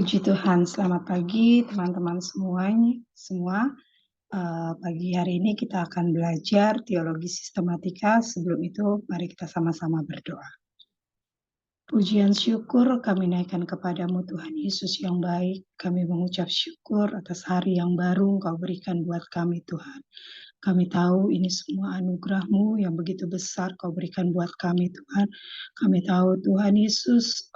Puji Tuhan, selamat pagi teman-teman semuanya semua. Pagi hari ini kita akan belajar teologi sistematika. Sebelum itu mari kita sama-sama berdoa. Pujian syukur kami naikkan kepadamu Tuhan Yesus yang baik. Kami mengucap syukur atas hari yang baru Engkau berikan buat kami Tuhan. Kami tahu ini semua anugerah-Mu yang begitu besar Kau berikan buat kami Tuhan. Kami tahu Tuhan Yesus,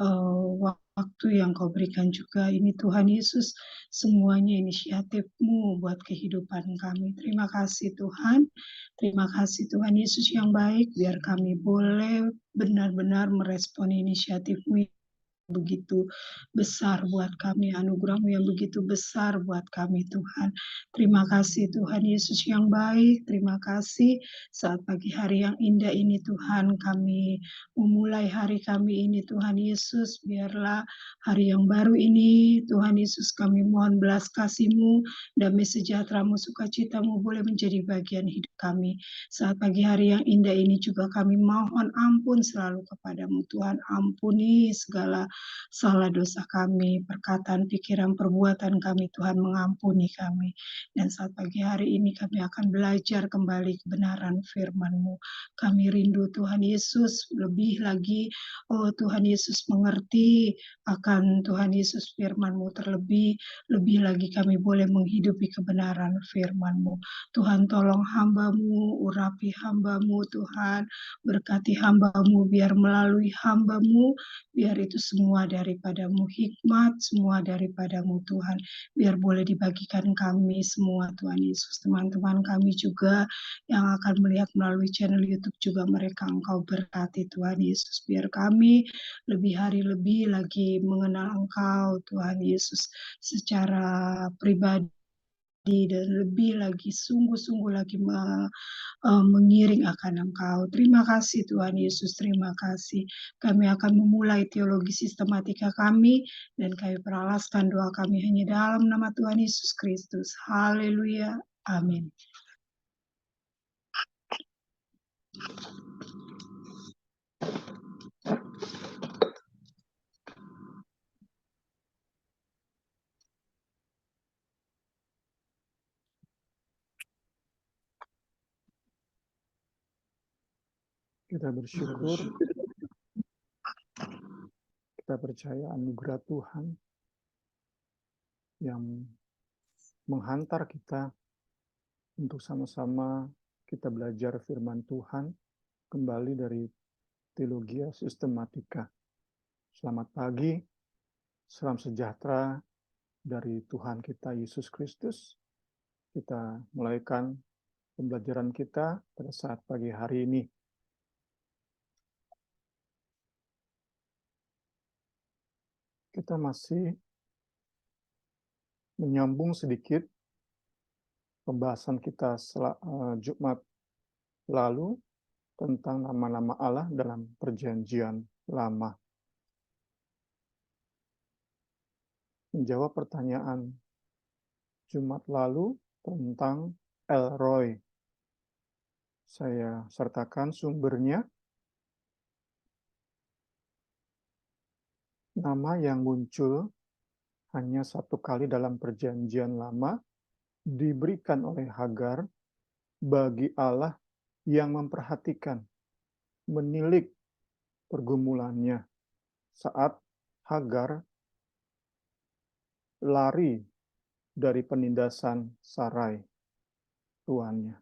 waktu yang Kau berikan juga ini Tuhan Yesus, semuanya inisiatif-Mu buat kehidupan kami. Terima kasih Tuhan. Terima kasih Tuhan Yesus yang baik, biar kami boleh benar-benar merespon inisiatif-Mu begitu besar buat kami, anugerah-Mu yang begitu besar buat kami Tuhan. Terima kasih Tuhan Yesus yang baik, terima kasih saat pagi hari yang indah ini Tuhan, kami memulai hari kami ini Tuhan Yesus, biarlah hari yang baru ini Tuhan Yesus kami mohon belas kasih-Mu, damai sejahtera-Mu, sukacita-Mu boleh menjadi bagian hidup kami. Saat pagi hari yang indah ini juga kami mohon ampun selalu kepadamu Tuhan, ampuni segala salah dosa kami, perkataan, pikiran, perbuatan kami, Tuhan mengampuni kami. Dan saat pagi hari ini kami akan belajar kembali kebenaran firman-Mu. Kami rindu Tuhan Yesus lebih lagi, oh Tuhan Yesus mengerti akan Tuhan Yesus firman-Mu terlebih, lebih lagi kami boleh menghidupi kebenaran firman-Mu. Tuhan tolong hamba-Mu, urapi hamba-Mu Tuhan, berkati hamba-Mu biar melalui hamba-Mu, biar itu semua daripada-Mu, hikmat semua daripada-Mu Tuhan, biar boleh dibagikan kami semua Tuhan Yesus. Teman-teman kami juga yang akan melihat melalui channel YouTube juga mereka Engkau berkati Tuhan Yesus, biar kami lebih hari lebih lagi mengenal Engkau Tuhan Yesus secara pribadi dan lebih lagi sungguh-sungguh lagi mengiring akan Engkau. Terima kasih Tuhan Yesus, terima kasih. Kami akan memulai teologi sistematika kami dan kami peralaskan doa kami hanya dalam nama Tuhan Yesus Kristus. Haleluya. Amin. Kita bersyukur, kita percaya anugerah Tuhan yang menghantar kita untuk sama-sama kita belajar firman Tuhan kembali dari teologi sistematika. Selamat pagi, salam sejahtera dari Tuhan kita Yesus Kristus. Kita mulaikan pembelajaran kita pada saat pagi hari ini. Kita masih menyambung sedikit pembahasan kita Jumat lalu tentang nama-nama Allah dalam Perjanjian Lama. Menjawab pertanyaan Jumat lalu tentang El Roi. Saya sertakan sumbernya. Nama yang muncul hanya satu kali dalam Perjanjian Lama diberikan oleh Hagar bagi Allah yang memperhatikan, menilik pergumulannya saat Hagar lari dari penindasan Sarai, tuannya.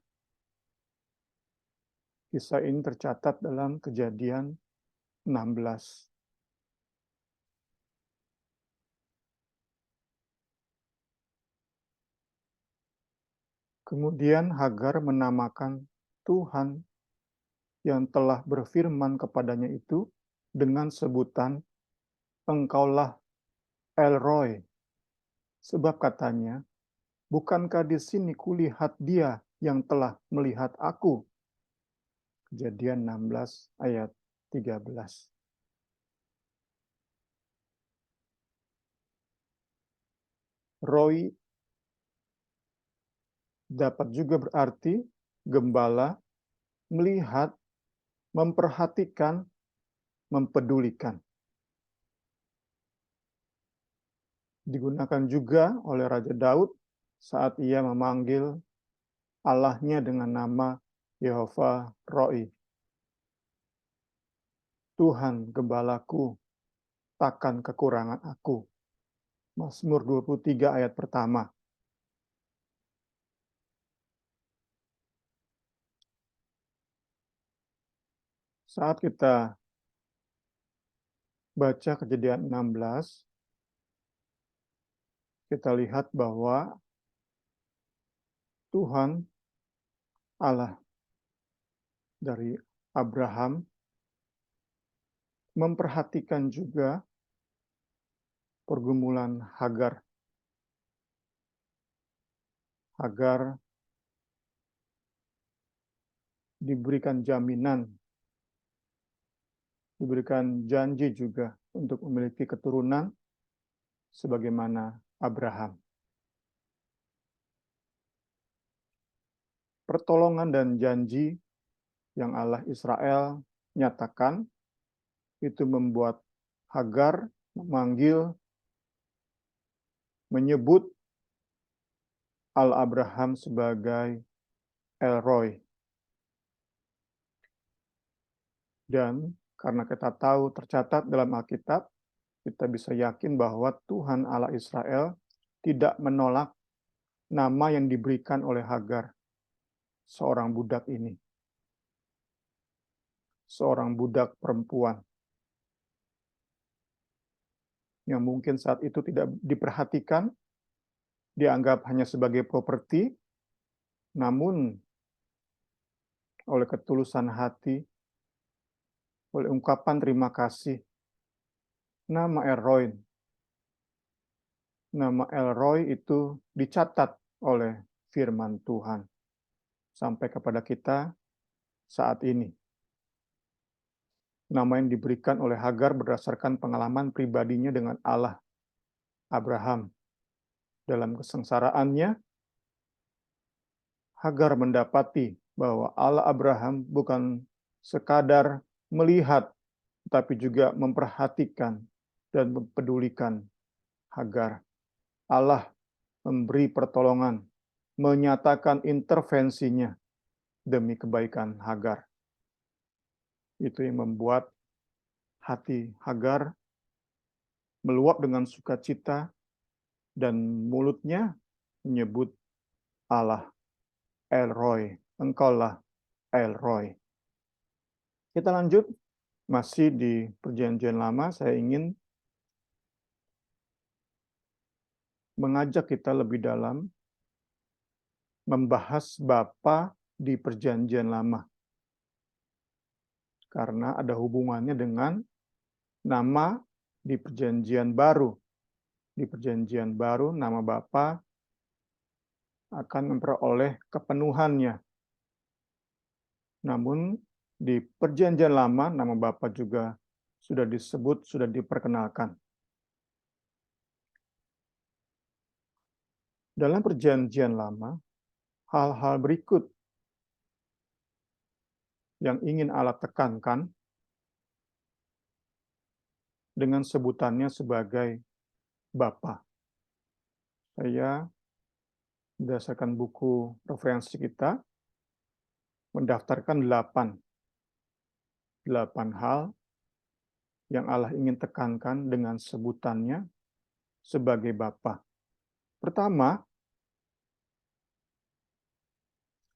Kisah ini tercatat dalam Kejadian 16. Kemudian Hagar menamakan Tuhan yang telah berfirman kepadanya itu dengan sebutan, Engkaulah El Roi. Sebab katanya, bukankah di sini kulihat Dia yang telah melihat aku? Kejadian 16 ayat 13. Roi dapat juga berarti gembala, melihat, memperhatikan, mempedulikan. digunakan juga oleh Raja Daud saat ia memanggil Allahnya dengan nama Yehova Roi. Tuhan gembalaku, takkan kekurangan aku. Mazmur 23 ayat pertama. Saat kita baca Kejadian 16, kita lihat bahwa Tuhan Allah dari Abraham memperhatikan juga pergumulan Hagar. Hagar diberikan jaminan, diberikan janji juga untuk memiliki keturunan sebagaimana Abraham. Pertolongan dan janji yang Allah Israel nyatakan itu membuat Hagar menyebut Al-Abraham sebagai El Roi. Dan karena kita tahu tercatat dalam Alkitab, kita bisa yakin bahwa Tuhan Allah Israel tidak menolak nama yang diberikan oleh Hagar, seorang budak ini. Seorang budak perempuan yang mungkin saat itu tidak diperhatikan, dianggap hanya sebagai properti, namun oleh ketulusan hati, oleh ungkapan terima kasih, nama El Roi itu dicatat oleh firman Tuhan sampai kepada kita saat ini. Nama yang diberikan oleh Hagar berdasarkan pengalaman pribadinya dengan Allah Abraham. Dalam kesengsaraannya, Hagar mendapati bahwa Allah Abraham bukan sekadar melihat, tapi juga memperhatikan dan mempedulikan Hagar. Allah memberi pertolongan, menyatakan intervensinya demi kebaikan Hagar. Itu yang membuat hati Hagar meluap dengan sukacita dan mulutnya menyebut Allah El Roi, Engkaulah El Roi. Kita lanjut, masih di Perjanjian Lama, saya ingin mengajak kita lebih dalam membahas Bapa di Perjanjian Lama. Karena ada hubungannya dengan nama di Perjanjian Baru. Di Perjanjian Baru, nama Bapa akan memperoleh kepenuhannya. Namun, di Perjanjian Lama, nama Bapa juga sudah disebut, sudah diperkenalkan. Dalam Perjanjian Lama, hal-hal berikut yang ingin Allah tekankan dengan sebutannya sebagai Bapa. Saya berdasarkan buku referensi kita mendaftarkan 8 hal yang Allah ingin tekankan dengan sebutannya sebagai Bapa. Pertama,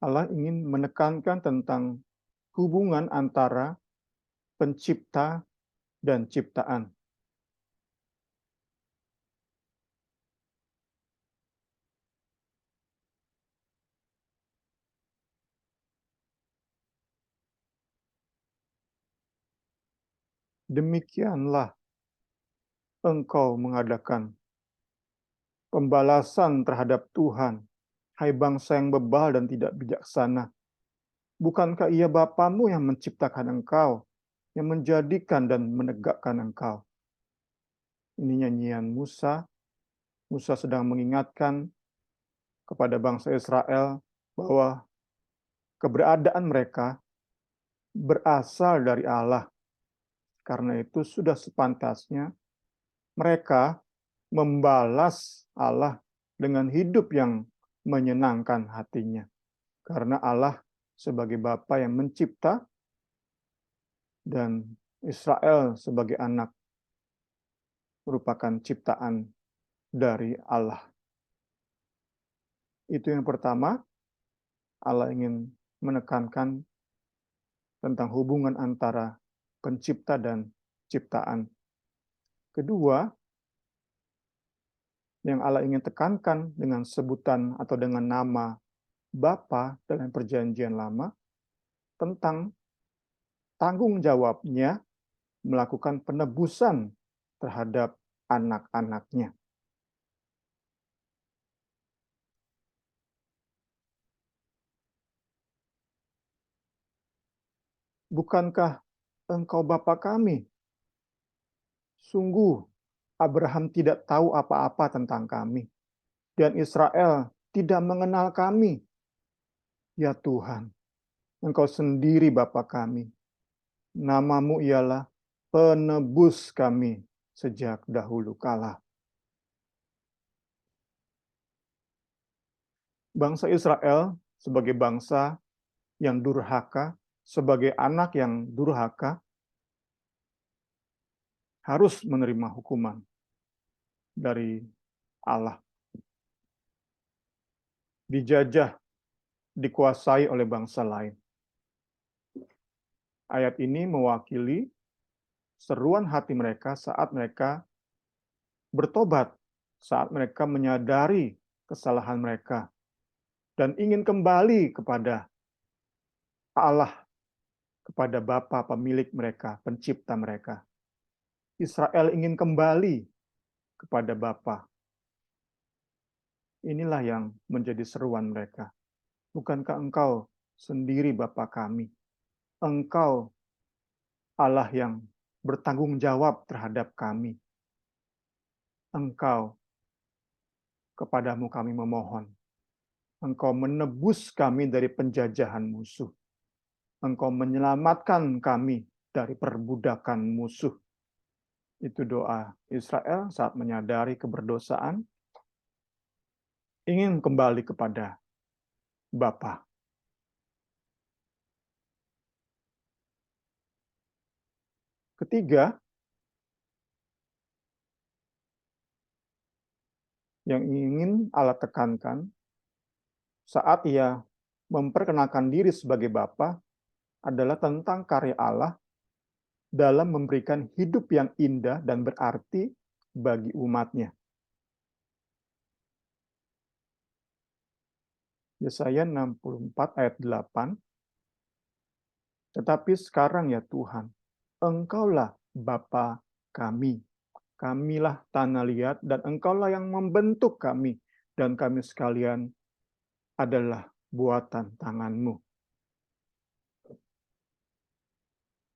Allah ingin menekankan tentang hubungan antara pencipta dan ciptaan. Demikianlah engkau mengadakan pembalasan terhadap Tuhan, hai bangsa yang bebal dan tidak bijaksana. Bukankah ia Bapamu yang menciptakan engkau, yang menjadikan dan menegakkan engkau? Ini nyanyian Musa. Musa sedang mengingatkan kepada bangsa Israel bahwa keberadaan mereka berasal dari Allah. Karena itu sudah sepantasnya mereka membalas Allah dengan hidup yang menyenangkan hatinya. Karena Allah sebagai Bapa yang mencipta dan Israel sebagai anak merupakan ciptaan dari Allah. Itu yang pertama, Allah ingin menekankan tentang hubungan antara pencipta dan ciptaan. Kedua, yang Allah ingin tekankan dengan sebutan atau dengan nama Bapa dalam Perjanjian Lama tentang tanggung jawabnya melakukan penebusan terhadap anak-anaknya. Bukankah engkau Bapa kami? Sungguh, Abraham tidak tahu apa-apa tentang kami, dan Israel tidak mengenal kami. Ya Tuhan, Engkau sendiri Bapa kami. Namamu ialah penebus kami sejak dahulu kala. Bangsa Israel sebagai bangsa yang durhaka, sebagai anak yang durhaka, harus menerima hukuman dari Allah. Dijajah, dikuasai oleh bangsa lain. Ayat ini mewakili seruan hati mereka saat mereka bertobat, saat mereka menyadari kesalahan mereka, dan ingin kembali kepada Allah, kepada Bapa pemilik mereka, pencipta mereka. Israel ingin kembali kepada Bapa. Inilah yang menjadi seruan mereka. Bukankah engkau sendiri Bapa kami? Engkau Allah yang bertanggung jawab terhadap kami. Engkau, kepadamu kami memohon. Engkau menebus kami dari penjajahan musuh. Engkau menyelamatkan kami dari perbudakan musuh. Itu doa Israel saat menyadari keberdosaan, ingin kembali kepada Bapa. Ketiga, yang ingin Allah tekankan saat ia memperkenalkan diri sebagai Bapa adalah tentang karya Allah dalam memberikan hidup yang indah dan berarti bagi umatnya. Yesaya 64 ayat 8. Tetapi sekarang ya Tuhan, Engkaulah Bapa kami. Kamilah tanah liat dan Engkaulah yang membentuk kami. Dan kami sekalian adalah buatan tangan-Mu.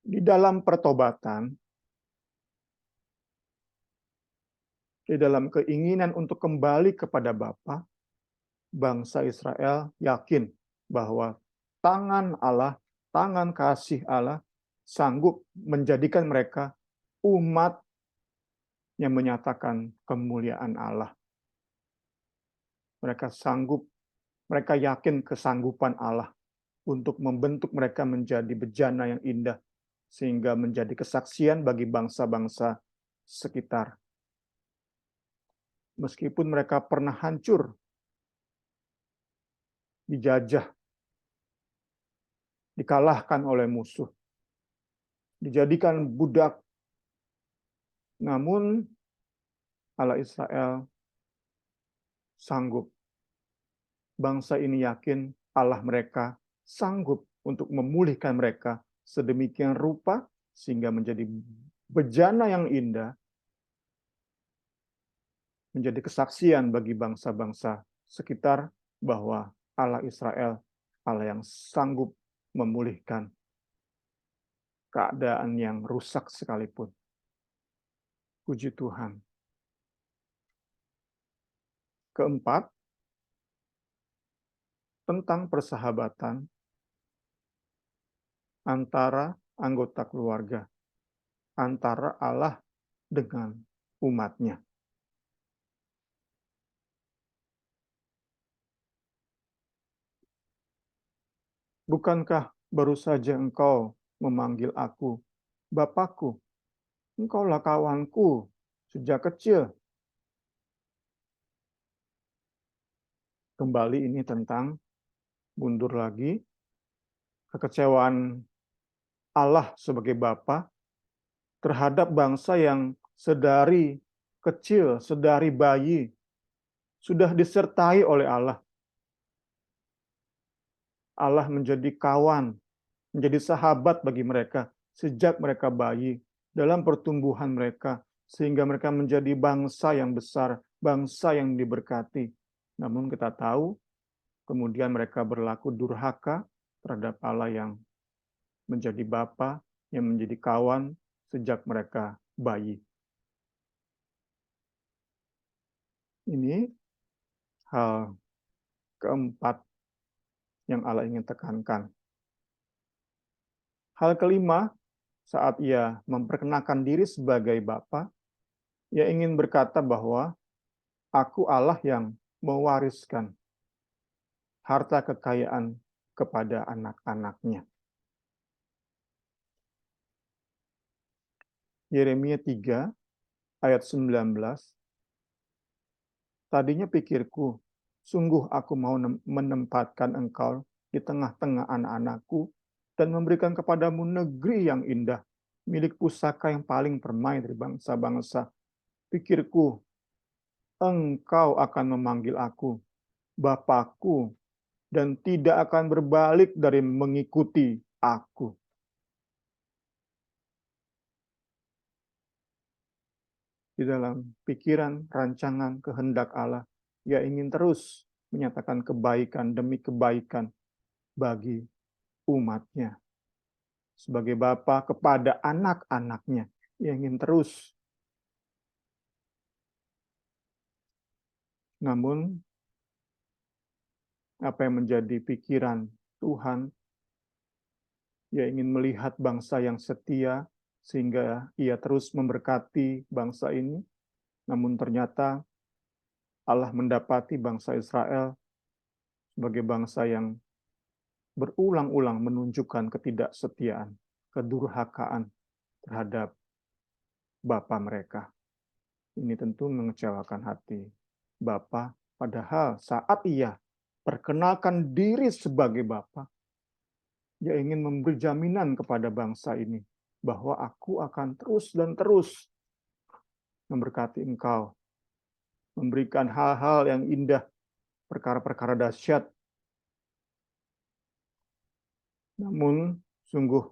Di dalam pertobatan, di dalam keinginan untuk kembali kepada Bapa, bangsa Israel yakin bahwa tangan Allah, tangan kasih Allah sanggup menjadikan mereka umat yang menyatakan kemuliaan Allah. Mereka sanggup, mereka yakin kesanggupan Allah untuk membentuk mereka menjadi bejana yang indah, sehingga menjadi kesaksian bagi bangsa-bangsa sekitar. Meskipun mereka pernah hancur, dijajah, dikalahkan oleh musuh, dijadikan budak, namun Allah Israel sanggup. Bangsa ini yakin Allah mereka sanggup untuk memulihkan mereka sedemikian rupa sehingga menjadi bejana yang indah, menjadi kesaksian bagi bangsa-bangsa sekitar bahwa Allah Israel, Allah yang sanggup memulihkan keadaan yang rusak sekalipun. Puji Tuhan. Keempat, tentang persahabatan antara anggota keluarga, antara Allah dengan umatnya. Bukankah baru saja engkau memanggil aku, Bapakku? Engkaulah kawanku sejak kecil. Kembali ini tentang mundur lagi, kekecewaan Allah sebagai Bapa terhadap bangsa yang sedari kecil, sedari bayi, sudah disertai oleh Allah. Allah menjadi kawan, menjadi sahabat bagi mereka sejak mereka bayi, dalam pertumbuhan mereka, sehingga mereka menjadi bangsa yang besar, bangsa yang diberkati. Namun kita tahu, kemudian mereka berlaku durhaka terhadap Allah yang menjadi Bapa, yang menjadi kawan sejak mereka bayi. Ini hal keempat yang Allah ingin tekankan. Hal kelima, saat ia memperkenalkan diri sebagai Bapa, ia ingin berkata bahwa aku Allah yang mewariskan harta kekayaan kepada anak-anaknya. Yeremia 3 ayat 19. Tadinya pikirku, sungguh aku mau menempatkan engkau di tengah-tengah anak-anakku dan memberikan kepadamu negeri yang indah, milik pusaka yang paling permai dari bangsa-bangsa. Pikirku, engkau akan memanggil aku Bapakku dan tidak akan berbalik dari mengikuti aku. Di dalam pikiran, rancangan, kehendak Allah, ia ingin terus menyatakan kebaikan demi kebaikan bagi umatnya. Sebagai Bapa kepada anak-anaknya, ia ingin terus. Namun, apa yang menjadi pikiran Tuhan, ia ingin melihat bangsa yang setia, sehingga ia terus memberkati bangsa ini. Namun ternyata Allah mendapati bangsa Israel sebagai bangsa yang berulang-ulang menunjukkan ketidaksetiaan, kedurhakaan terhadap Bapa mereka. Ini tentu mengecewakan hati Bapa, padahal saat ia perkenalkan diri sebagai Bapa, ia ingin memberi jaminan kepada bangsa ini bahwa aku akan terus dan terus memberkati engkau, memberikan hal-hal yang indah, perkara-perkara dahsyat. Namun sungguh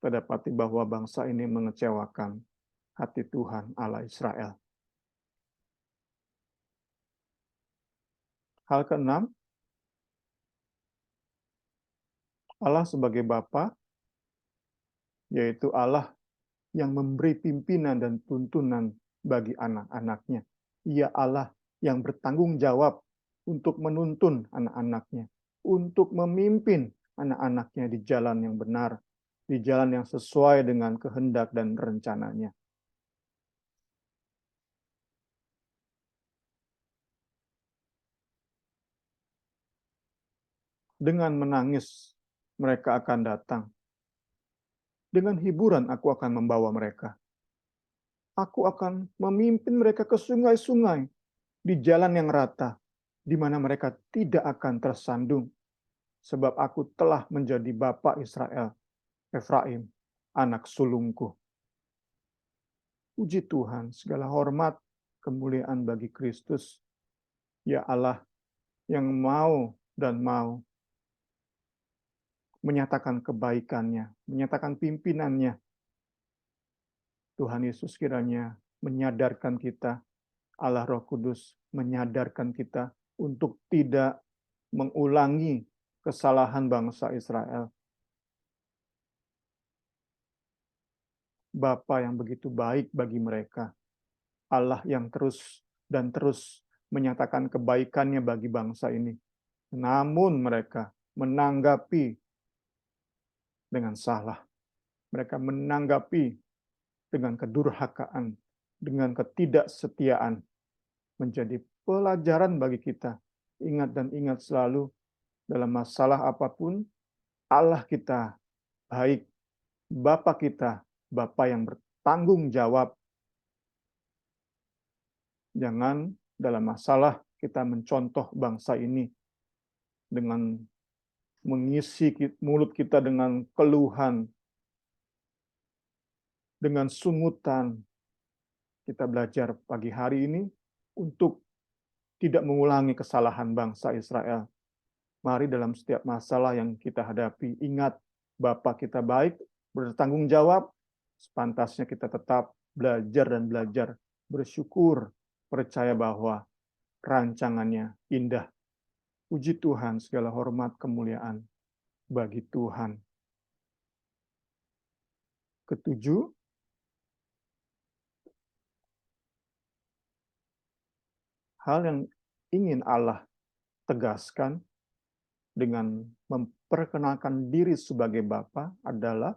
terdapati bahwa bangsa ini mengecewakan hati Tuhan Allah Israel. Hal keenam, Allah sebagai Bapa, yaitu Allah yang memberi pimpinan dan tuntunan bagi anak-anaknya. Ia Allah yang bertanggung jawab untuk menuntun anak-anaknya, untuk memimpin anak-anaknya di jalan yang benar, di jalan yang sesuai dengan kehendak dan rencananya. Dengan menangis, mereka akan datang. Dengan hiburan aku akan membawa mereka. Aku akan memimpin mereka ke sungai-sungai, di jalan yang rata, di mana mereka tidak akan tersandung. Sebab aku telah menjadi Bapa Israel, Efraim, anak sulungku. Puji Tuhan, segala hormat, kemuliaan bagi Kristus. Ya Allah yang mau dan mau menyatakan kebaikannya, menyatakan pimpinannya. Tuhan Yesus kiranya menyadarkan kita, Allah Roh Kudus menyadarkan kita untuk tidak mengulangi kesalahan bangsa Israel. Bapa yang begitu baik bagi mereka, Allah yang terus dan terus menyatakan kebaikannya bagi bangsa ini. Namun mereka menanggapi dengan salah. Mereka menanggapi dengan kedurhakaan, dengan ketidaksetiaan, menjadi pelajaran bagi kita. Ingat dan ingat selalu dalam masalah apapun, Allah kita baik, Bapa kita, Bapa yang bertanggung jawab. Jangan dalam masalah kita mencontoh bangsa ini dengan mengisi mulut kita dengan keluhan, dengan sungutan. Kita belajar pagi hari ini untuk tidak mengulangi kesalahan bangsa Israel. Mari dalam setiap masalah yang kita hadapi, ingat Bapa kita baik, bertanggung jawab, sepantasnya kita tetap belajar dan belajar, bersyukur, percaya bahwa rancangannya indah. Puji Tuhan, segala hormat kemuliaan bagi Tuhan. Ketujuh, hal yang ingin Allah tegaskan dengan memperkenalkan diri sebagai Bapa adalah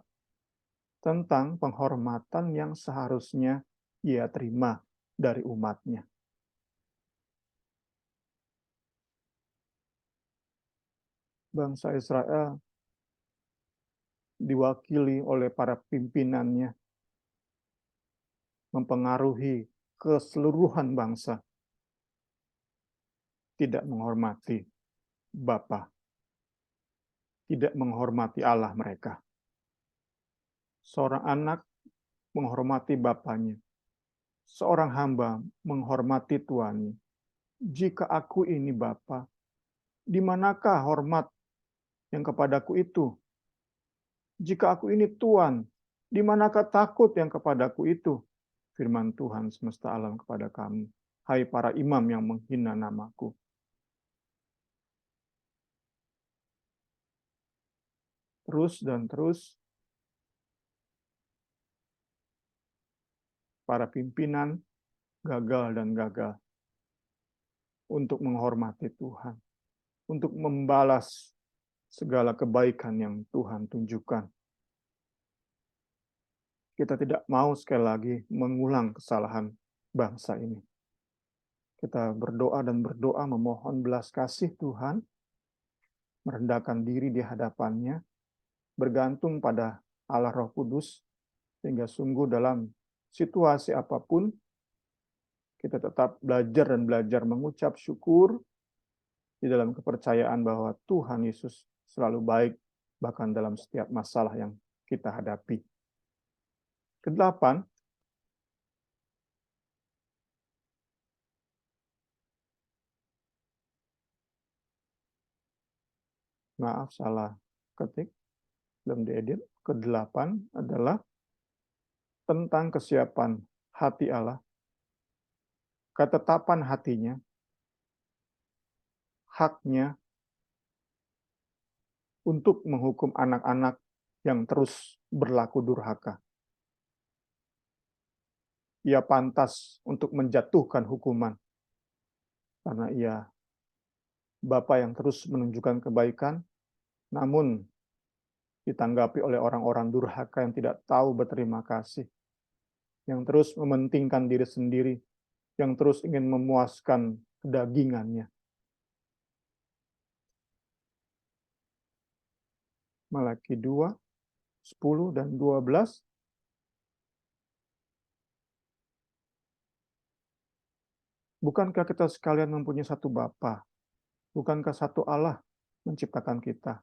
tentang penghormatan yang seharusnya Ia terima dari umatnya. Bangsa Israel diwakili oleh para pimpinannya, mempengaruhi keseluruhan bangsa, tidak menghormati Bapa, tidak menghormati Allah mereka. Seorang anak menghormati bapaknya, seorang hamba menghormati tuannya. Jika aku ini Bapa, di manakah hormat yang kepadaku itu? Jika aku ini Tuhan, di manakah takut yang kepadaku itu? Firman Tuhan semesta alam kepada kamu. Hai para imam yang menghina namaku. Terus dan terus, para pimpinan gagal dan gagal untuk menghormati Tuhan, untuk membalas segala kebaikan yang Tuhan tunjukkan. Kita tidak mau sekali lagi mengulang kesalahan bangsa ini. Kita berdoa dan berdoa memohon belas kasih Tuhan, merendahkan diri di hadapannya, bergantung pada Allah Roh Kudus, sehingga sungguh dalam situasi apapun, kita tetap belajar dan belajar mengucap syukur di dalam kepercayaan bahwa Tuhan Yesus selalu baik, bahkan dalam setiap masalah yang kita hadapi. Kedelapan, maaf salah ketik, belum diedit. Kedelapan adalah tentang kesiapan hati Allah, ketetapan hatinya, haknya untuk menghukum anak-anak yang terus berlaku durhaka. Ia pantas untuk menjatuhkan hukuman, karena ia Bapa yang terus menunjukkan kebaikan, namun ditanggapi oleh orang-orang durhaka yang tidak tahu berterima kasih, yang terus mementingkan diri sendiri, yang terus ingin memuaskan kedagingannya. Malaki 2, 10 dan 12. Bukankah kita sekalian mempunyai satu Bapa? Bukankah satu Allah menciptakan kita?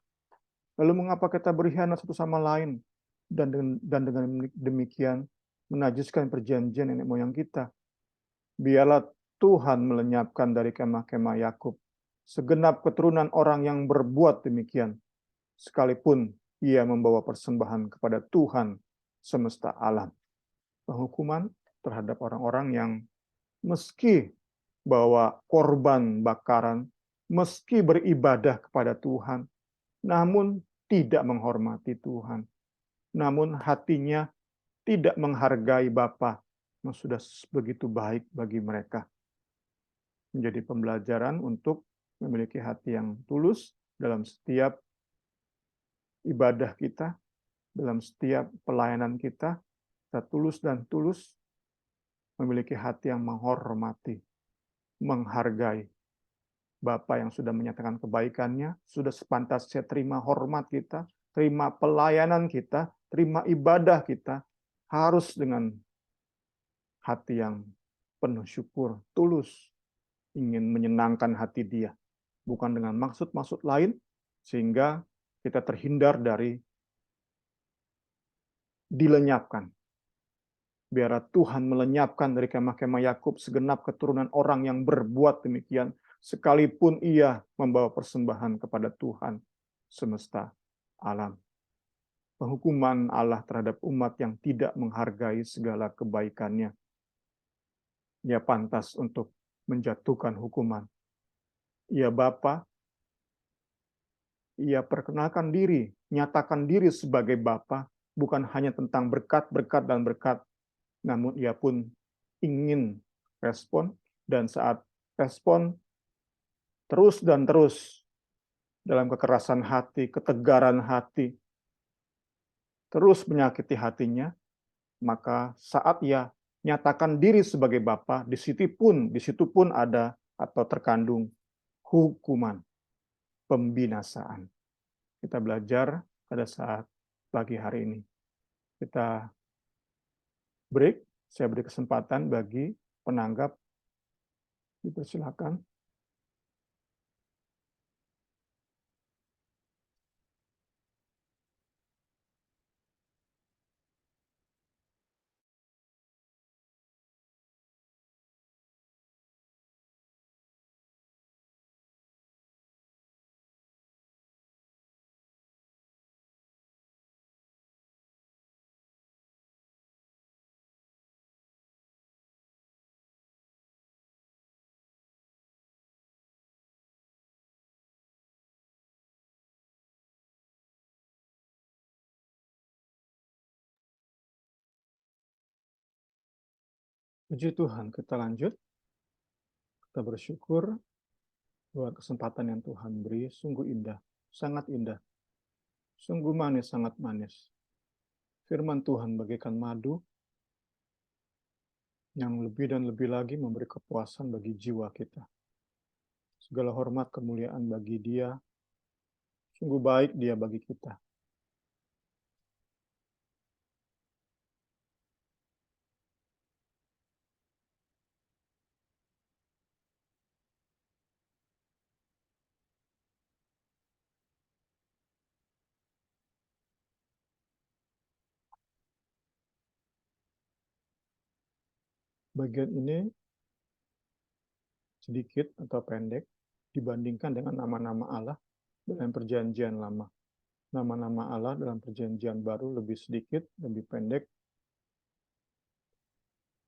Lalu mengapa kita berkhianat satu sama lain dan dengan demikian menajiskan perjanjian nenek moyang kita? Biarlah Tuhan melenyapkan dari kemah-kemah Yakub segenap keturunan orang yang berbuat demikian, sekalipun ia membawa persembahan kepada Tuhan semesta alam. Penghukuman terhadap orang-orang yang meski bawa korban bakaran, meski beribadah kepada Tuhan, namun tidak menghormati Tuhan. Namun hatinya tidak menghargai Bapa yang sudah begitu baik bagi mereka. Menjadi pembelajaran untuk memiliki hati yang tulus dalam setiap ibadah kita, dalam setiap pelayanan kita tulus dan tulus memiliki hati yang menghormati, menghargai Bapa yang sudah menyatakan kebaikannya, sudah sepantasnya terima hormat kita, terima pelayanan kita, terima ibadah kita, harus dengan hati yang penuh syukur, tulus, ingin menyenangkan hati Dia, bukan dengan maksud-maksud lain, sehingga kita terhindar dari dilenyapkan. Biarlah Tuhan melenyapkan dari kemah-kemah Yakub segenap keturunan orang yang berbuat demikian, sekalipun ia membawa persembahan kepada Tuhan semesta alam. Penghukuman Allah terhadap umat yang tidak menghargai segala kebaikannya. Ia pantas untuk menjatuhkan hukuman. Ia Bapa, ia perkenalkan diri, nyatakan diri sebagai Bapa, bukan hanya tentang berkat-berkat dan berkat, namun ia pun ingin respon, dan saat respon terus dan terus dalam kekerasan hati, ketegaran hati, terus menyakiti hatinya, maka saat ia nyatakan diri sebagai Bapa, di situ pun ada atau terkandung hukuman, pembinasaan. Kita belajar pada saat pagi hari ini. Kita break, saya beri kesempatan bagi penanggap, dipersilakan. Puji Tuhan, kita lanjut. Kita bersyukur buat kesempatan yang Tuhan beri, sungguh indah, sangat indah, sungguh manis, sangat manis. Firman Tuhan bagaikan madu yang lebih dan lebih lagi memberi kepuasan bagi jiwa kita. Segala hormat kemuliaan bagi Dia, sungguh baik Dia bagi kita. Bagian ini sedikit atau pendek dibandingkan dengan nama-nama Allah dalam perjanjian lama. Nama-nama Allah dalam perjanjian baru lebih sedikit, lebih pendek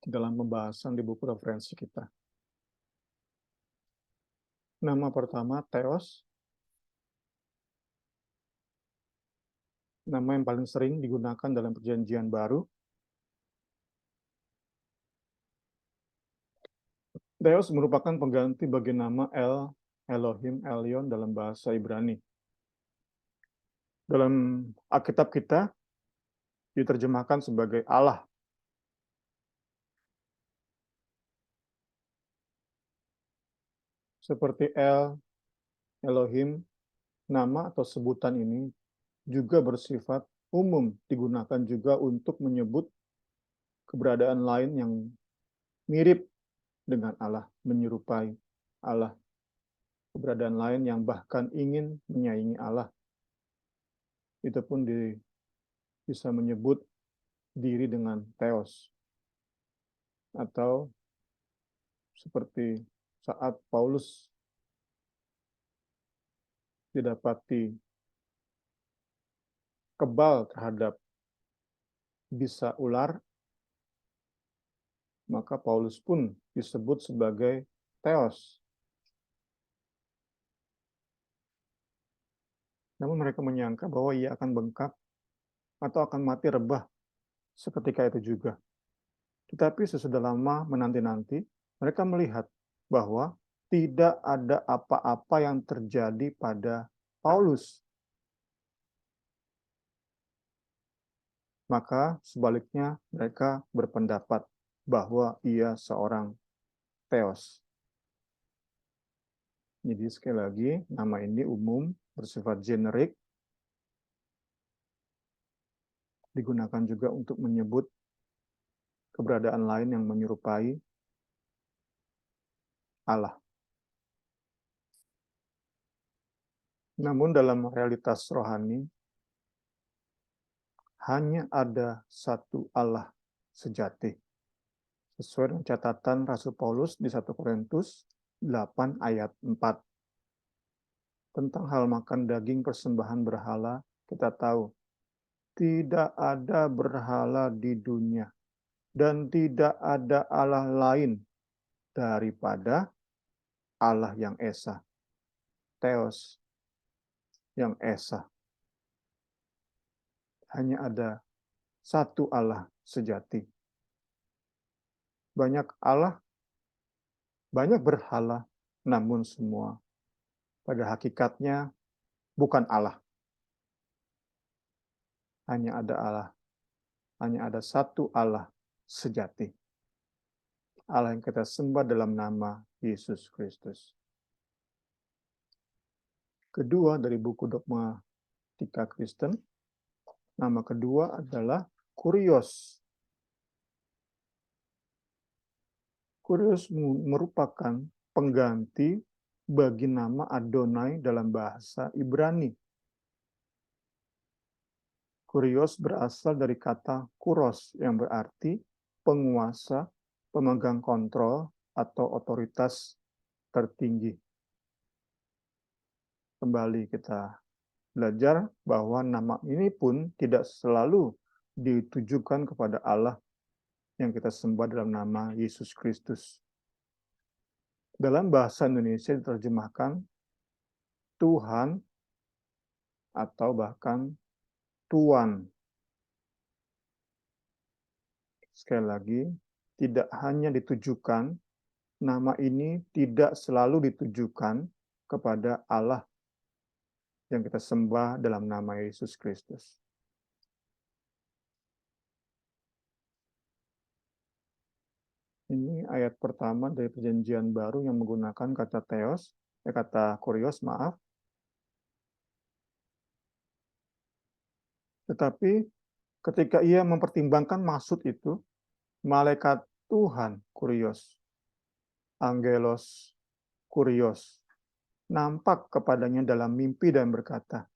dalam pembahasan di buku referensi kita. Nama pertama, Theos. Nama yang paling sering digunakan dalam perjanjian baru. Theos merupakan pengganti bagi nama El, Elohim, Elyon dalam bahasa Ibrani. Dalam Alkitab kita diterjemahkan sebagai Allah. Seperti El, Elohim, nama atau sebutan ini juga bersifat umum, digunakan juga untuk menyebut keberadaan lain yang mirip dengan Allah, menyerupai Allah. Keberadaan lain yang bahkan ingin menyaingi Allah. Itu pun bisa menyebut diri dengan Theos. Atau seperti saat Paulus didapati kebal terhadap bisa ular, maka Paulus pun disebut sebagai Theos. Namun mereka menyangka bahwa ia akan bengkak atau akan mati rebah seketika itu juga. Tetapi sesudah lama menanti-nanti, mereka melihat bahwa tidak ada apa-apa yang terjadi pada Paulus. Maka sebaliknya mereka berpendapat bahwa ia seorang Theos. Jadi sekali lagi, nama ini umum, bersifat generik, digunakan juga untuk menyebut keberadaan lain yang menyerupai Allah. Namun dalam realitas rohani, hanya ada satu Allah sejati. Sesuai dengan catatan Rasul Paulus di 1 Korintus 8 ayat 4. Tentang hal makan daging persembahan berhala, kita tahu, tidak ada berhala di dunia, dan tidak ada Allah lain daripada Allah yang Esa. Theos yang Esa. Hanya ada satu Allah sejati. Banyak Allah, banyak berhala, namun semua pada hakikatnya bukan Allah. Hanya ada Allah, hanya ada satu Allah sejati. Allah yang kita sembah dalam nama Yesus Kristus. Kedua dari buku Dogmatika Kristen, nama kedua adalah Kurios. Kurios merupakan pengganti bagi nama Adonai dalam bahasa Ibrani. Kurios berasal dari kata kuros yang berarti penguasa, pemegang kontrol, atau otoritas tertinggi. Kembali kita belajar bahwa nama ini pun tidak selalu ditujukan kepada Allah yang kita sembah dalam nama Yesus Kristus. Dalam bahasa Indonesia diterjemahkan Tuhan atau bahkan Tuan. Sekali lagi, tidak hanya ditujukan, nama ini tidak selalu ditujukan kepada Allah yang kita sembah dalam nama Yesus Kristus. Ini ayat pertama dari Perjanjian Baru yang menggunakan kata theos, kata kurios, maaf. Tetapi ketika ia mempertimbangkan maksud itu, malaikat Tuhan kurios, angelos kurios, nampak kepadanya dalam mimpi dan berkata,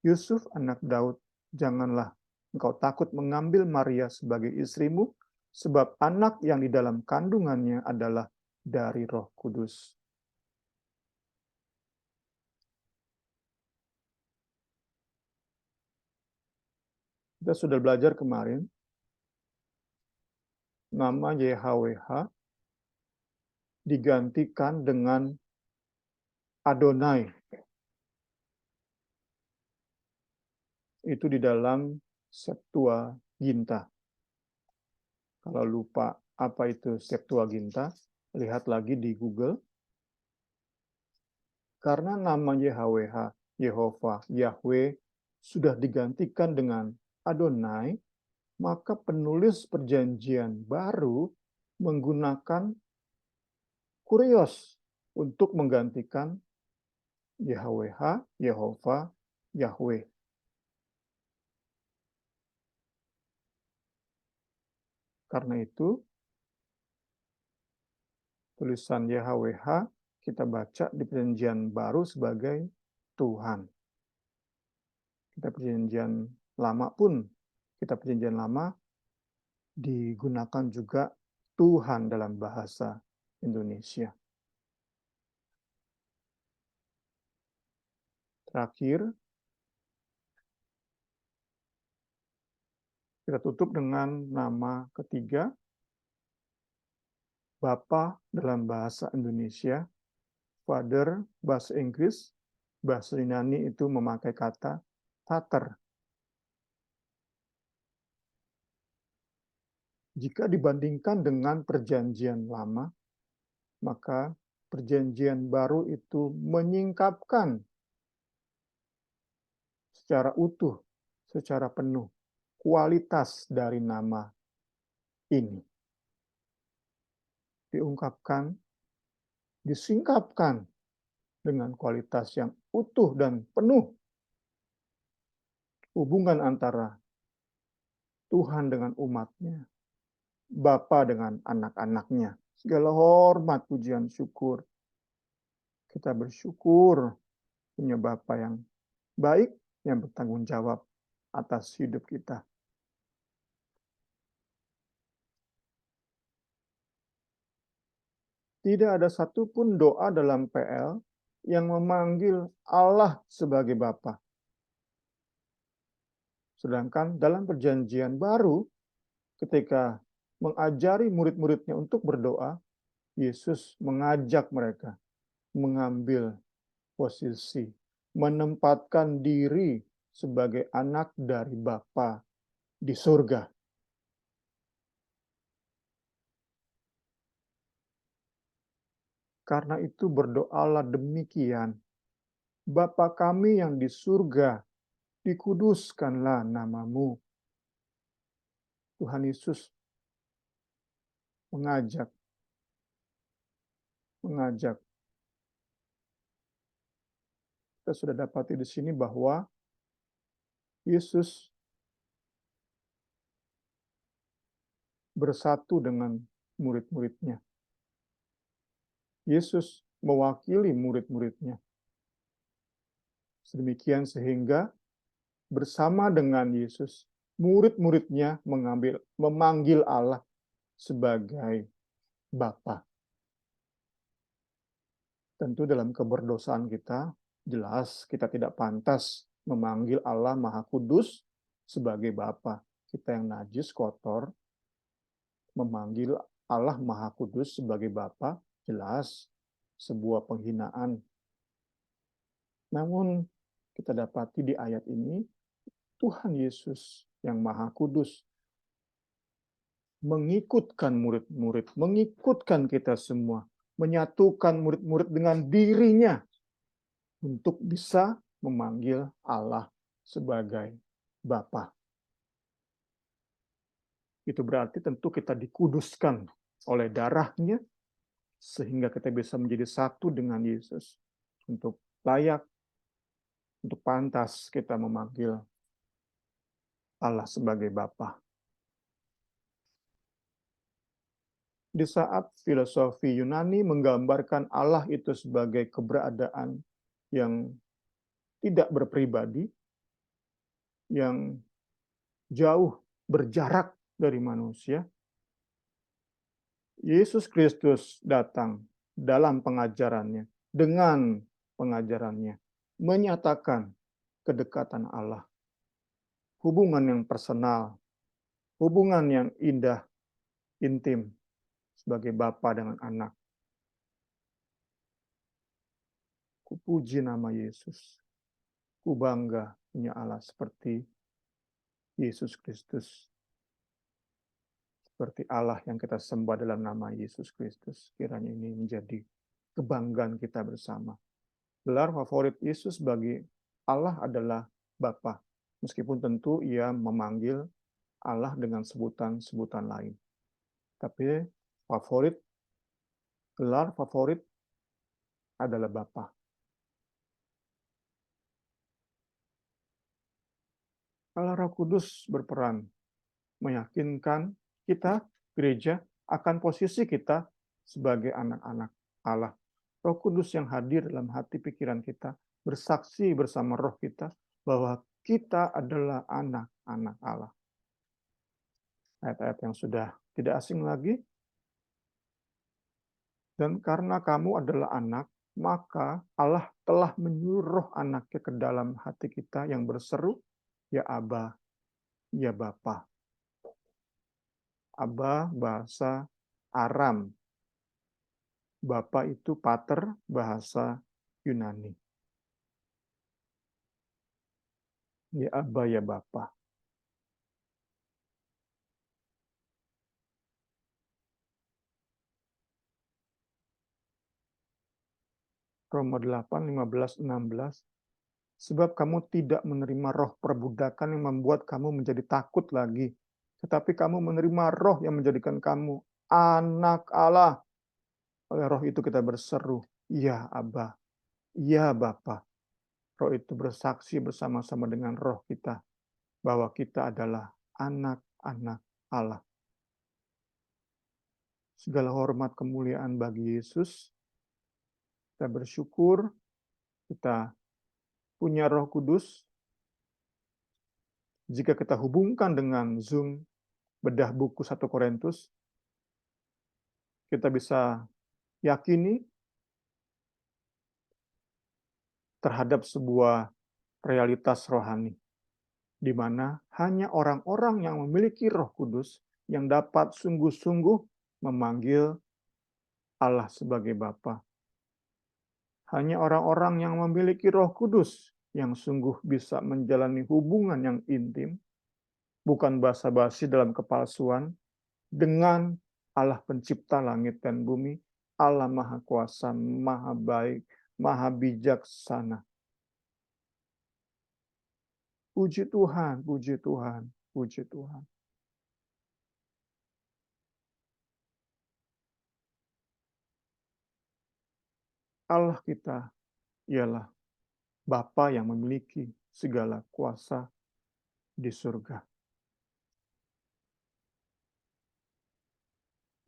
Yusuf anak Daud, janganlah engkau takut mengambil Maria sebagai istrimu, sebab anak yang di dalam kandungannya adalah dari Roh Kudus. Kita sudah belajar kemarin, nama YHWH digantikan dengan Adonai. Itu di dalam Septuaginta. Kalau lupa apa itu Septuaginta, lihat lagi di Google. Karena nama YHWH, Yehova, Yahweh, sudah digantikan dengan Adonai, maka penulis Perjanjian Baru menggunakan kurios untuk menggantikan YHWH, Yehova, Yahweh. Karena itu, tulisan YHWH kita baca di Perjanjian Baru sebagai Tuhan. Kita Perjanjian Lama pun, kita Perjanjian Lama digunakan juga Tuhan dalam bahasa Indonesia. Terakhir, kita tutup dengan nama ketiga, Bapa dalam bahasa Indonesia, Father bahasa Inggris, bahasa Yunani itu memakai kata Pater. Jika dibandingkan dengan Perjanjian Lama, maka Perjanjian Baru itu menyingkapkan secara utuh, secara penuh, kualitas dari nama ini. Diungkapkan, disingkapkan dengan kualitas yang utuh dan penuh. Hubungan antara Tuhan dengan umatnya, Bapa dengan anak-anaknya. Segala hormat, pujian, syukur. Kita bersyukur punya Bapa yang baik, yang bertanggung jawab atas hidup kita. Tidak ada satupun doa dalam PL yang memanggil Allah sebagai Bapa. Sedangkan dalam perjanjian baru, ketika mengajari murid-muridnya untuk berdoa, Yesus mengajak mereka mengambil posisi, menempatkan diri sebagai anak dari Bapa di surga. Karena itu berdoalah demikian, Bapa kami yang di surga, dikuduskanlah namamu. Tuhan Yesus mengajak. Kita sudah dapati di sini bahwa Yesus bersatu dengan murid-muridnya. Yesus mewakili murid-muridnya. Sedemikian sehingga bersama dengan Yesus, murid-muridnya memanggil Allah sebagai Bapa. Tentu dalam keberdosaan kita, jelas kita tidak pantas memanggil Allah Maha Kudus sebagai Bapa. Kita yang najis, kotor, memanggil Allah Maha Kudus sebagai Bapa, jelas sebuah penghinaan. Namun kita dapati di ayat ini, Tuhan Yesus yang Maha Kudus mengikutkan murid-murid, mengikutkan kita semua, menyatukan murid-murid dengan dirinya untuk bisa memanggil Allah sebagai Bapa. Itu berarti tentu kita dikuduskan oleh darahnya, sehingga kita bisa menjadi satu dengan Yesus. Untuk layak, untuk pantas kita memanggil Allah sebagai Bapa. Di saat filosofi Yunani menggambarkan Allah itu sebagai keberadaan yang tidak berpribadi, yang jauh berjarak dari manusia, Yesus Kristus datang dalam pengajarannya, dengan pengajarannya, menyatakan kedekatan Allah. Hubungan yang personal, hubungan yang indah, intim, sebagai Bapa dengan anak. Kupuji nama Yesus. Ku bangga punya Allah seperti Yesus Kristus. Seperti Allah yang kita sembah dalam nama Yesus Kristus. Kiranya ini menjadi kebanggaan kita bersama. Gelar favorit Yesus bagi Allah adalah Bapa. Meskipun tentu ia memanggil Allah dengan sebutan-sebutan lain. Tapi gelar favorit adalah Bapa. Allah Roh Kudus berperan meyakinkan kita, gereja, akan posisi kita sebagai anak-anak Allah. Roh Kudus yang hadir dalam hati pikiran kita, bersaksi bersama roh kita bahwa kita adalah anak-anak Allah. Ayat-ayat yang sudah tidak asing lagi. Dan karena kamu adalah anak, maka Allah telah menyuruh anaknya ke dalam hati kita yang berseru, ya Aba, ya Bapa. Aba bahasa Aram. Bapa itu pater bahasa Yunani. Ya Aba, ya Bapa. Roma 8, 15, 16. Sebab kamu tidak menerima roh perbudakan yang membuat kamu menjadi takut lagi. Tetapi kamu menerima roh yang menjadikan kamu anak Allah. Oleh roh itu kita berseru, ya Aba, ya Bapa. Roh itu bersaksi bersama-sama dengan roh kita bahwa kita adalah anak anak Allah. Segala hormat kemuliaan bagi Yesus. Kita bersyukur kita punya Roh Kudus. Jika kita hubungkan dengan Zoom bedah buku 1 Korintus, kita bisa yakini terhadap sebuah realitas rohani, di mana hanya orang-orang yang memiliki Roh Kudus yang dapat sungguh-sungguh memanggil Allah sebagai Bapa. Hanya orang-orang yang memiliki Roh Kudus yang sungguh bisa menjalani hubungan yang intim, bukan basa-basi dalam kepalsuan, dengan Allah pencipta langit dan bumi, Allah Maha Kuasa, Maha Baik, Maha Bijaksana. Puji Tuhan, puji Tuhan, puji Tuhan. Allah kita ialah Bapa yang memiliki segala kuasa di surga.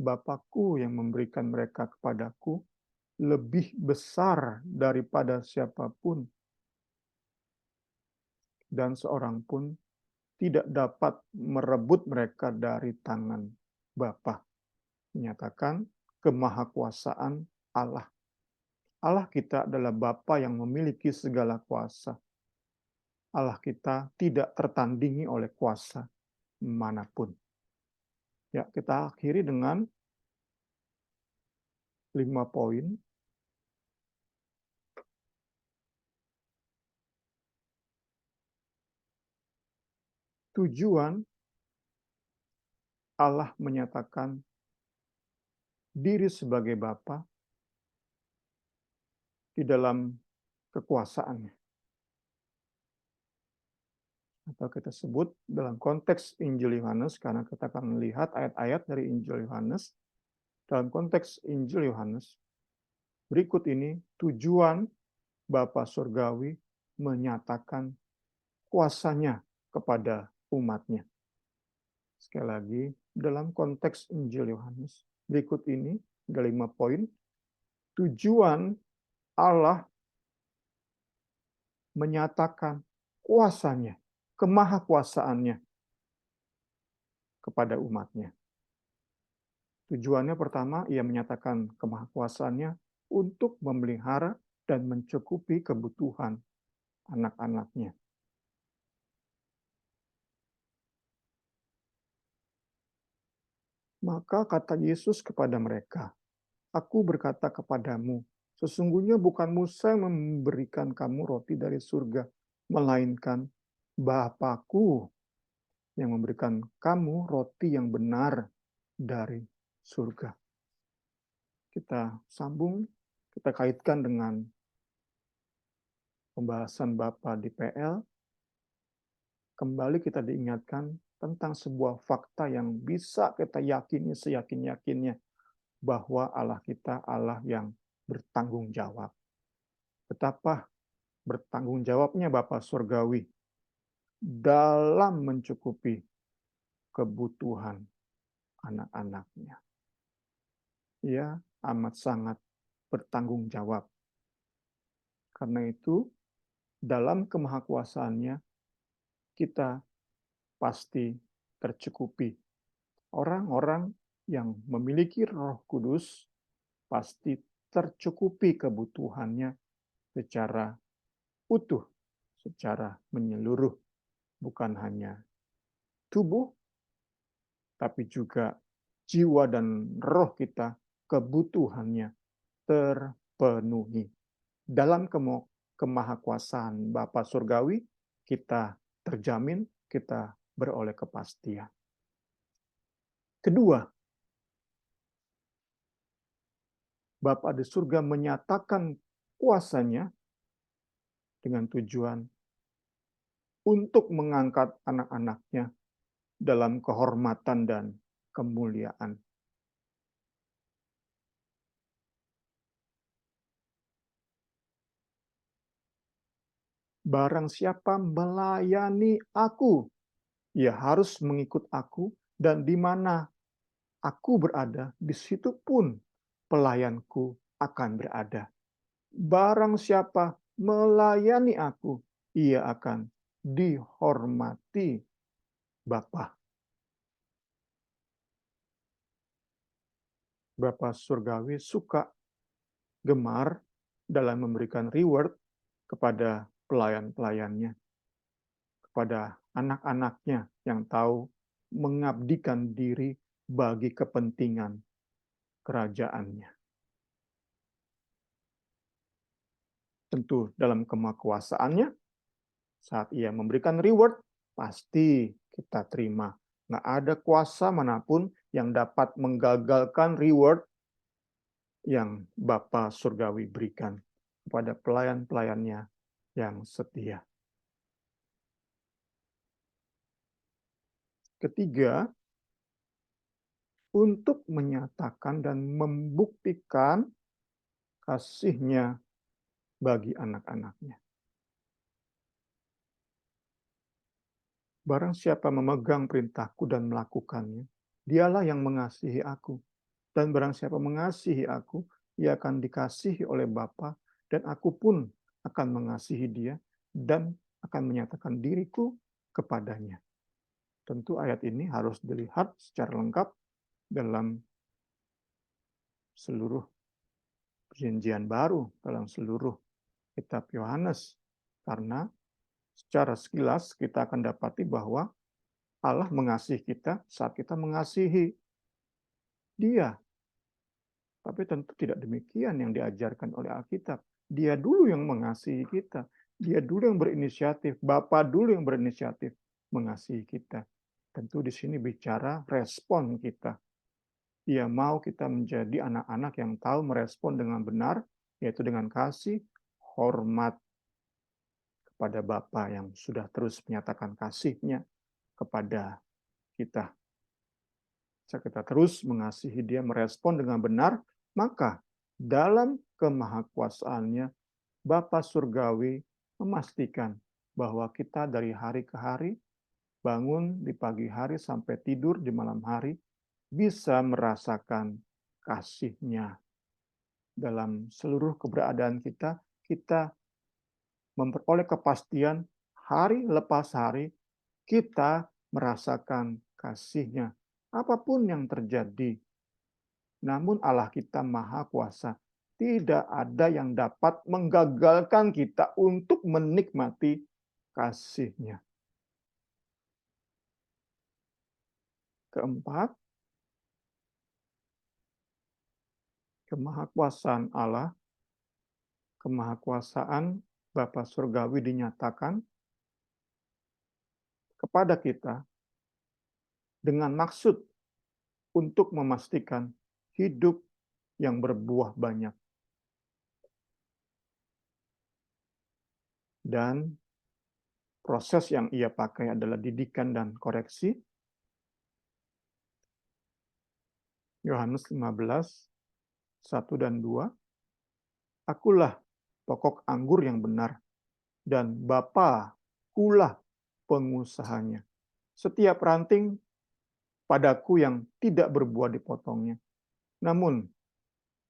Bapakku yang memberikan mereka kepadaku lebih besar daripada siapapun, dan seorang pun tidak dapat merebut mereka dari tangan Bapa. Menyatakan kemahakuasaan Allah. Allah kita adalah Bapa yang memiliki segala kuasa. Allah kita tidak tertandingi oleh kuasa manapun. Ya, kita akhiri dengan 5 poin. Tujuan Allah menyatakan diri sebagai Bapa di dalam kekuasaannya. Atau kita sebut dalam konteks Injil Yohanes, karena kita akan melihat ayat-ayat dari Injil Yohanes. Dalam konteks Injil Yohanes, berikut ini tujuan Bapa Surgawi menyatakan kuasanya kepada umatnya. Sekali lagi, dalam konteks Injil Yohanes, berikut ini ada 5 poin. Tujuan Allah menyatakan kuasanya, kemahakuasaannya kepada umatnya. Tujuannya pertama, ia menyatakan kemahakuasaannya untuk memelihara dan mencukupi kebutuhan anak-anaknya. Maka kata Yesus kepada mereka, "Aku berkata kepadamu, sesungguhnya bukan Musa yang memberikan kamu roti dari surga, melainkan Bapa-Ku yang memberikan kamu roti yang benar dari surga." Kita sambung, kita kaitkan dengan pembahasan Bapa di PL. Kembali kita diingatkan tentang sebuah fakta yang bisa kita yakini seyakin-yakinnya, bahwa Allah kita Allah yang bertanggung jawab. Betapa bertanggung jawabnya Bapa Surgawi dalam mencukupi kebutuhan anak-anaknya. Ia amat sangat bertanggung jawab. Karena itu, dalam kemahakuasaannya, kita pasti tercukupi. Orang-orang yang memiliki Roh Kudus pasti tercukupi kebutuhannya secara utuh, secara menyeluruh. Bukan hanya tubuh, tapi juga jiwa dan roh kita, kebutuhannya terpenuhi. Dalam kemahakuasaan Bapa Surgawi, kita terjamin, kita beroleh kepastian. Kedua, Bapa di surga menyatakan kuasanya dengan tujuan untuk mengangkat anak-anaknya dalam kehormatan dan kemuliaan. Barang siapa melayani aku, Ia harus mengikut aku, dan di mana aku berada, di situ pun pelayanku akan berada. Barang siapa melayani aku, ia akan dihormati Bapa. Bapa surgawi suka, gemar dalam memberikan reward kepada pelayan-pelayannya, kepada anak-anaknya yang tahu mengabdikan diri bagi kepentingan kerajaannya. Tentu dalam kemakuasaannya, saat ia memberikan reward, pasti kita terima. Nggak ada kuasa manapun yang dapat menggagalkan reward yang Bapa Surgawi berikan kepada pelayan-pelayannya yang setia. Ketiga, untuk menyatakan dan membuktikan kasih-Nya bagi anak-anak-Nya. Barang siapa memegang perintahku dan melakukannya, dialah yang mengasihi aku. Dan barang siapa mengasihi aku, ia akan dikasihi oleh Bapa, dan aku pun akan mengasihi dia, dan akan menyatakan diriku kepadanya. Tentu ayat ini harus dilihat secara lengkap dalam seluruh perjanjian baru, dalam seluruh kitab Yohanes. Karena secara sekilas kita akan dapati bahwa Allah mengasihi kita saat kita mengasihi Dia. Tapi tentu tidak demikian yang diajarkan oleh Alkitab. Dia dulu yang mengasihi kita. Dia dulu yang berinisiatif. Bapa dulu yang berinisiatif mengasihi kita. Tentu di sini bicara respon kita. Dia mau kita menjadi anak-anak yang tahu merespon dengan benar, yaitu dengan kasih, hormat kepada Bapa yang sudah terus menyatakan kasih-Nya kepada kita. Jika kita terus mengasihi Dia, merespon dengan benar, maka dalam kemahakuasaannya, Bapa Surgawi memastikan bahwa kita dari hari ke hari, bangun di pagi hari sampai tidur di malam hari, bisa merasakan kasih-Nya. Dalam seluruh keberadaan kita, kita memperoleh kepastian hari lepas hari, kita merasakan kasih-Nya. Apapun yang terjadi, namun Allah kita Maha Kuasa. Tidak ada yang dapat menggagalkan kita untuk menikmati kasih-Nya. Keempat, kemahakuasaan Allah, kemahakuasaan Bapa Surgawi dinyatakan kepada kita dengan maksud untuk memastikan hidup yang berbuah banyak. Dan proses yang ia pakai adalah didikan dan koreksi. Yohanes 15, 1 dan 2. Akulah pokok anggur yang benar, dan Bapa kulah pengusahanya. Setiap ranting padaku yang tidak berbuah dipotongnya. Namun,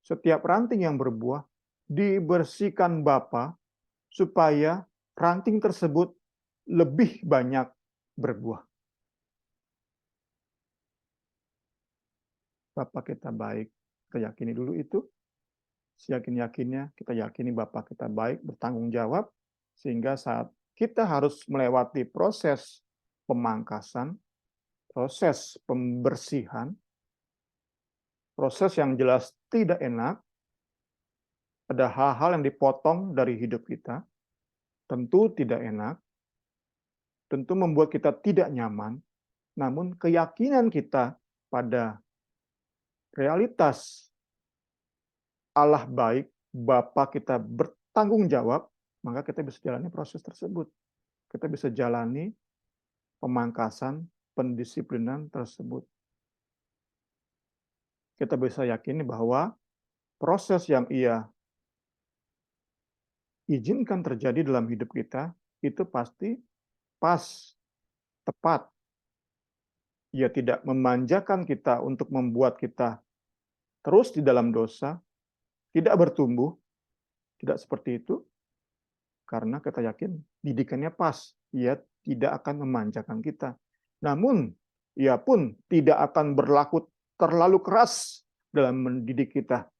setiap ranting yang berbuah dibersihkan Bapa supaya ranting tersebut lebih banyak berbuah. Bapa kita baik, kita yakini dulu itu. Seyakin-yakinnya kita yakini Bapa kita baik, bertanggung jawab, sehingga saat kita harus melewati proses pemangkasan, proses pembersihan, proses yang jelas tidak enak, ada hal-hal yang dipotong dari hidup kita, tentu tidak enak, tentu membuat kita tidak nyaman, namun keyakinan kita pada realitas Allah baik, Bapa kita bertanggung jawab, maka kita bisa jalani proses tersebut. Kita bisa jalani pemangkasan, pendisiplinan tersebut. Kita bisa yakini bahwa proses yang ia izinkan terjadi dalam hidup kita, itu pasti pas, tepat, Ia tidak memanjakan kita untuk membuat kita terus di dalam dosa, tidak bertumbuh, tidak seperti itu, karena kita yakin didikannya pas. Ia tidak akan memanjakan kita. Namun, ia pun tidak akan berlaku terlalu keras dalam mendidik kita.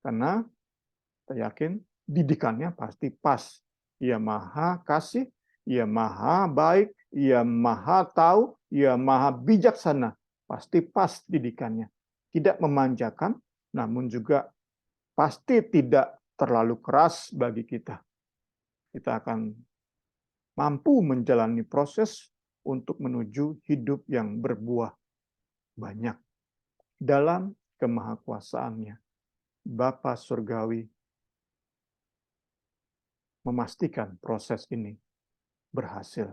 Karena kita yakin didikannya pasti pas. Ia maha kasih, ia maha baik, ia maha tahu, ia maha bijaksana. Pasti pas didikannya. Tidak memanjakan, namun juga pasti tidak terlalu keras bagi kita. Kita akan mampu menjalani proses untuk menuju hidup yang berbuah banyak. Dalam kemahakuasaannya, Bapa Surgawi memastikan proses ini berhasil.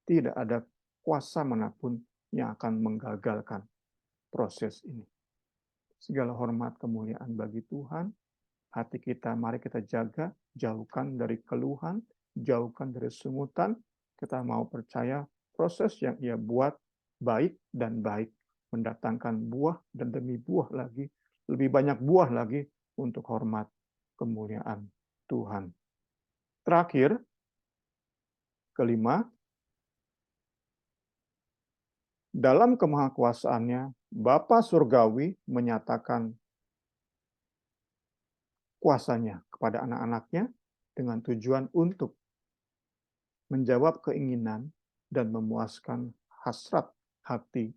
Tidak ada kuasa manapun yang akan menggagalkan proses ini. Segala hormat kemuliaan bagi Tuhan. Hati kita, mari kita jaga, jauhkan dari keluhan, jauhkan dari sungutan. Kita mau percaya proses yang ia buat baik dan baik, mendatangkan buah dan demi buah lagi, lebih banyak buah lagi untuk hormat kemuliaan Tuhan. Terakhir, kelima, dalam kemahakuasaannya, Bapa Surgawi menyatakan kuasanya kepada anak-anaknya dengan tujuan untuk menjawab keinginan dan memuaskan hasrat hati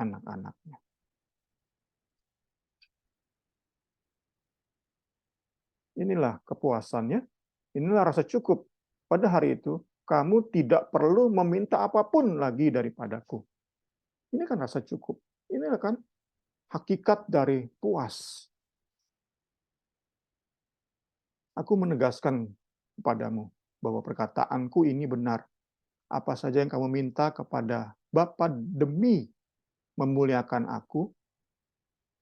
anak-anaknya. Inilah kepuasannya, inilah rasa cukup. Pada hari itu, kamu tidak perlu meminta apapun lagi daripadaku. Ini kan rasa cukup. Ini kan hakikat dari puas. Aku menegaskan kepadamu bahwa perkataanku ini benar. Apa saja yang kamu minta kepada Bapa demi memuliakan aku,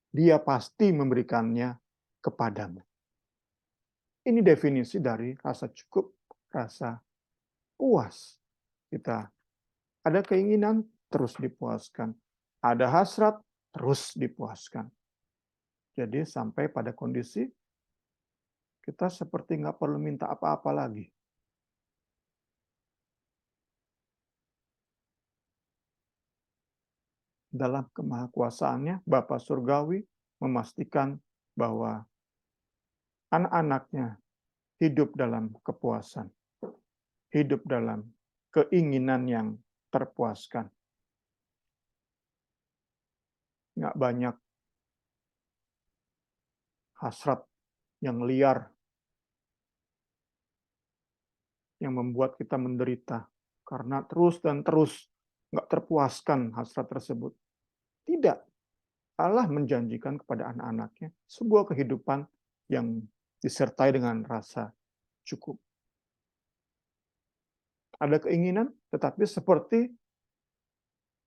Dia pasti memberikannya kepadamu. Ini definisi dari rasa cukup, rasa puas. Kita ada keinginan, terus dipuaskan. Ada hasrat, terus dipuaskan. Jadi sampai pada kondisi kita seperti nggak perlu minta apa-apa lagi. Dalam kemahakuasaannya, Bapa Surgawi memastikan bahwa anak-anaknya hidup dalam kepuasan, hidup dalam keinginan yang terpuaskan. Nggak banyak hasrat yang liar yang membuat kita menderita karena terus dan terus nggak terpuaskan hasrat tersebut. Tidak. Allah menjanjikan kepada anak-anaknya sebuah kehidupan yang disertai dengan rasa cukup. Ada keinginan, tetapi seperti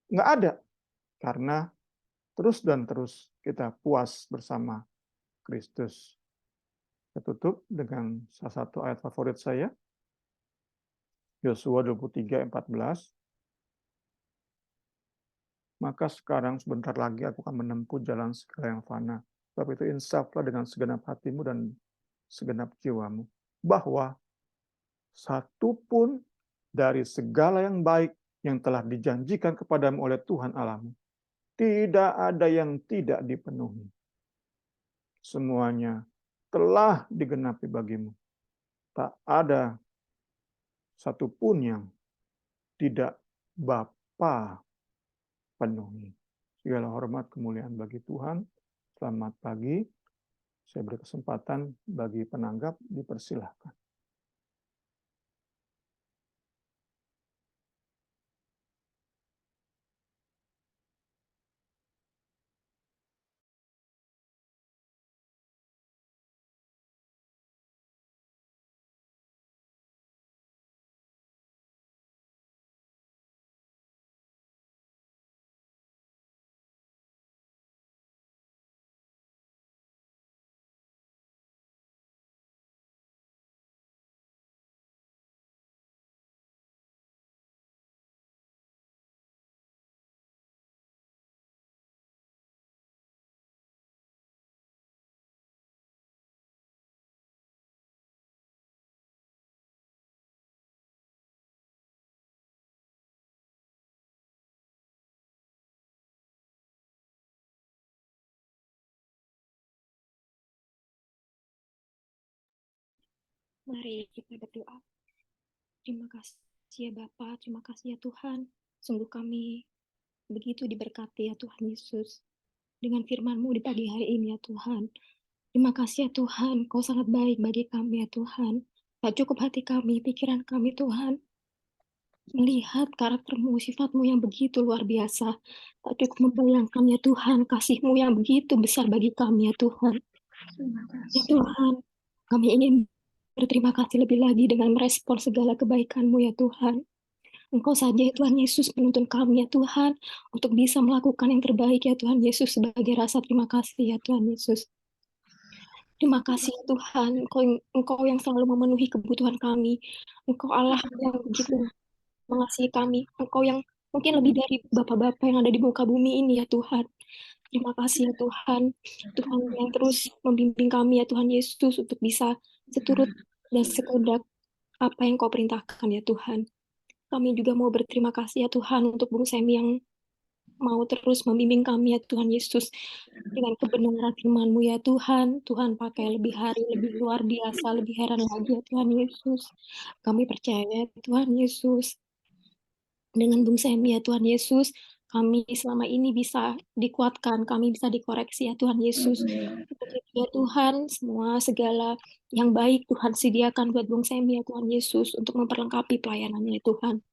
nggak ada. Karena terus dan terus kita puas bersama Kristus. Saya tutup dengan salah satu ayat favorit saya, Yosua 23:14. Maka sekarang sebentar lagi aku akan menempuh jalan segala yang fana. Sebab itu insaflah dengan segenap hatimu dan segenap jiwamu. Bahwa satu pun dari segala yang baik yang telah dijanjikan kepadamu oleh Tuhan Allahmu, tidak ada yang tidak dipenuhi. Semuanya telah digenapi bagimu. Tak ada satupun yang tidak Bapa penuhi. Segala hormat kemuliaan bagi Tuhan. Selamat pagi. Saya beri kesempatan bagi penanggap, dipersilahkan. Mari kita berdoa. Terima kasih ya Bapa, terima kasih ya Tuhan. Sungguh kami begitu diberkati ya Tuhan Yesus dengan firman-Mu di pagi hari ini ya Tuhan. Terima kasih ya Tuhan, Kau sangat baik bagi kami ya Tuhan. Tak cukup hati kami, pikiran kami Tuhan, melihat karakter-Mu, sifat-Mu yang begitu luar biasa. Tak cukup membayangkan ya Tuhan, kasih-Mu yang begitu besar bagi kami ya Tuhan. Ya Tuhan, kami ingin berterima kasih lebih lagi dengan merespon segala kebaikan-Mu ya Tuhan. Engkau saja ya Tuhan Yesus penuntun kami ya Tuhan untuk bisa melakukan yang terbaik ya Tuhan Yesus sebagai rasa terima kasih ya Tuhan Yesus. Terima kasih ya Tuhan, Engkau yang selalu memenuhi kebutuhan kami. Engkau Allah yang begitu mengasihi kami. Engkau yang mungkin lebih dari bapak-bapak yang ada di muka bumi ini ya Tuhan. Terima kasih ya Tuhan. Tuhan yang terus membimbing kami ya Tuhan Yesus untuk bisa seturut dan sekehendak apa yang Kau perintahkan ya Tuhan. Kami juga mau berterima kasih ya Tuhan untuk Bung Semi yang mau terus membimbing kami ya Tuhan Yesus dengan kebenaran firman-Mu ya Tuhan. Tuhan pakai lebih hari, lebih luar biasa, lebih heran lagi ya Tuhan Yesus. Kami percaya ya Tuhan Yesus. Dengan Bung Semi ya Tuhan Yesus, kami selama ini bisa dikuatkan, kami bisa dikoreksi ya Tuhan Yesus. Untuk itu ya Tuhan, semua segala yang baik Tuhan sediakan buat Bung Semi ya Tuhan Yesus untuk memperlengkapi pelayanannya ya Tuhan.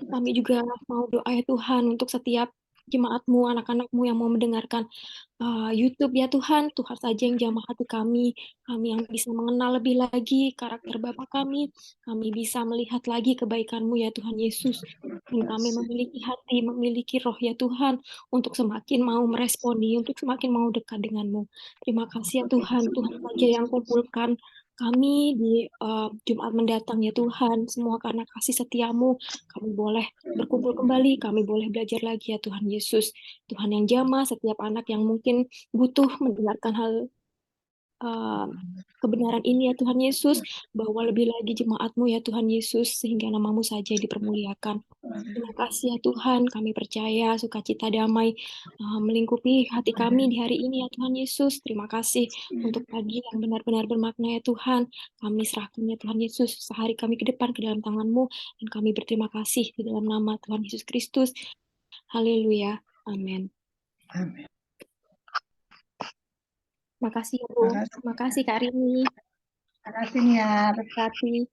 Kami juga mau doa ya Tuhan untuk setiap jemaat-Mu, anak-anak-Mu yang mau mendengarkan YouTube ya Tuhan. Tuhan saja yang jamah hati kami yang bisa mengenal lebih lagi karakter Bapa kami bisa melihat lagi kebaikan-Mu ya Tuhan Yesus. Dan kami memiliki hati, memiliki roh ya Tuhan, untuk semakin mau meresponi, untuk semakin mau dekat dengan-Mu. Terima kasih ya Tuhan, Tuhan saja yang kumpulkan kami di Jumat mendatang ya Tuhan, semua karena kasih setia-Mu, kami boleh berkumpul kembali, kami boleh belajar lagi ya Tuhan Yesus. Tuhan yang jamah setiap anak yang mungkin butuh mendengarkan hal kebenaran ini ya Tuhan Yesus, bawa lebih lagi jemaat-Mu ya Tuhan Yesus, sehingga nama-Mu saja dipermuliakan. Terima kasih ya Tuhan, kami percaya sukacita damai melingkupi hati kami di hari ini ya Tuhan Yesus. Terima kasih untuk pagi yang benar-benar bermakna ya Tuhan. Kami serahkan ya Tuhan Yesus sehari kami ke depan ke dalam tangan-Mu, dan kami berterima kasih di dalam nama Tuhan Yesus Kristus. Haleluya. Amin. Amin. Makasih ya Bu. Makasih Kak Rini. Terima kasih Niar. Terima kasih.